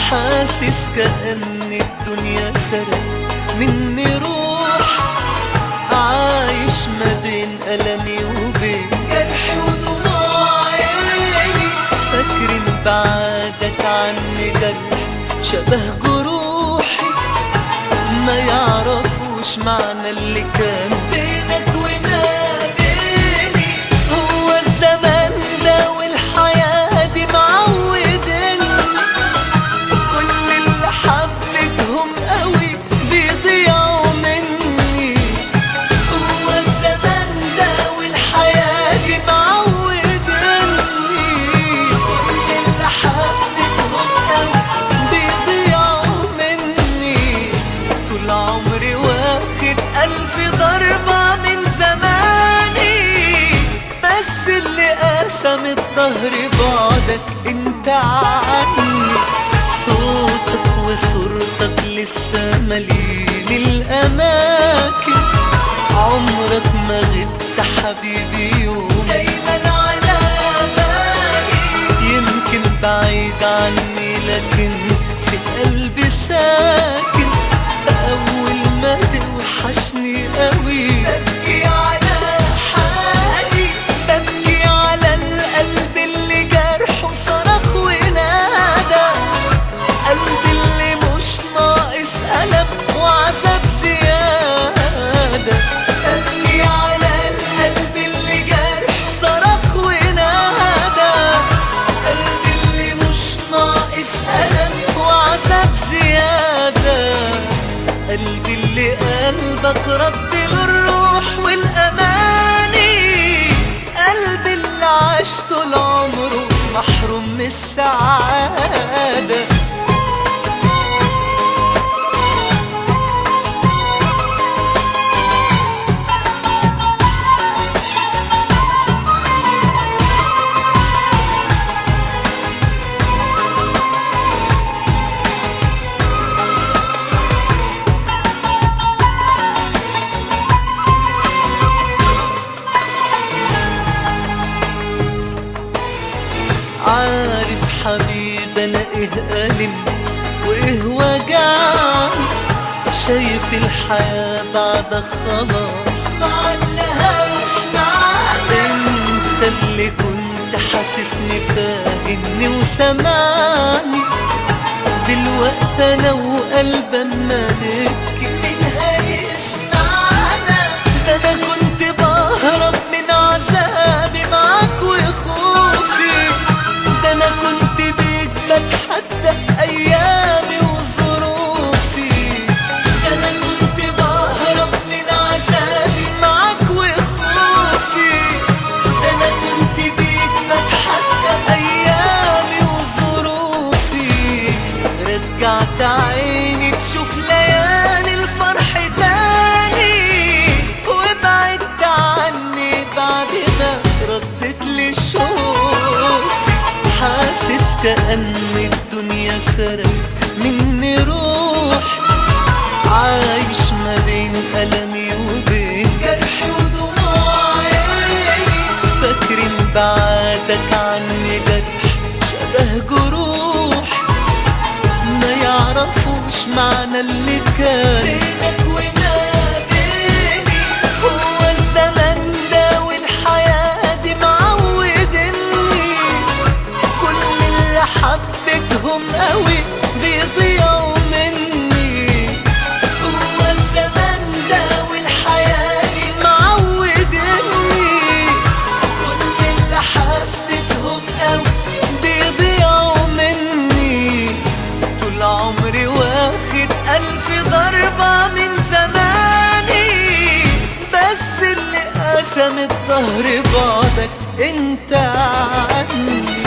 حاسس كأن الدنيا سرق مني روح، عايش ما بين ألمي وبين جرحي ودموع عيني. فاكر إن بعدك عني جرح شبه جروحي، ما يعرفوش معنى اللي كان بينك وما بيني. هو الزمان ده والحياة دي معودني، كل اللي حبيتهم قوي بيضيعوا مني. هو الزمان ده والحياة دي معودني، كل اللي حبيتهم قوي بيضيعوا مني. طول عمري واخد 1000 ضربة من زماني، بس اللي قسم الظهر بعدك انت عني. صوتك وصورتك لسه مليل الأماكن، عمرك ما غبت حبيبي يوم، دايما على بالي. يمكن بعيد عني لكن في قلبي ساكن، أول ما توحشني قوي ببكي على حالي، ببكي على القلب اللي جرحه صرخ ونادى، قلبي اللي مش ناقص ألم وعذاب زيادة. ببكي على القلب اللي جرح صرخ ونادى، قلبي اللي مش ناقص ألم وعذاب زيادة. قلبي اللي قلبك رد له الروح والأماني، قلبي اللي عاش طول عمره محروم من السعادة. عارف حبيب انا ايه ألم وايه وجعني، شايف الحياة بعدك خلاص معلهاش معنى. انت اللي كنت حاسسني فاهمني وسمعني، دلوقتي انا وقلبي اما نبكي مين هيسمعنا؟ ده انا كنت بهرب من عذابي معاك وخوفي، ده انا كنت بيك بتحدى ايامي وظروفي، ده انا كنت بهرب من عذابي معاك وخوفي، ده انا كنت بيك بتحدى ايامي وظروفي. رجعت عيني تشوف ليالي الفرح تاني، وبعدت عني بعد ما ردت لي شوف. حاسس كأن الدنيا سرق مني روح، عايش ما بين ألمي وبين جرحي ودموع عيني. فاكر إن بعدك عني جرح شبه جروح، ما يعرفوش معنى اللي كان بينك وما بيني. هو الزمن ده والحياة دي معودني، كل اللي حبيتهم قوي بيضيعوا مني. هو الزمن ده والحياة دي معودني، كل اللي حبيتهم قوي بيضيعوا مني. طول عمري واخد 1000 ضربة من زماني، بس اللي قسم الظهر بعدك انت عني.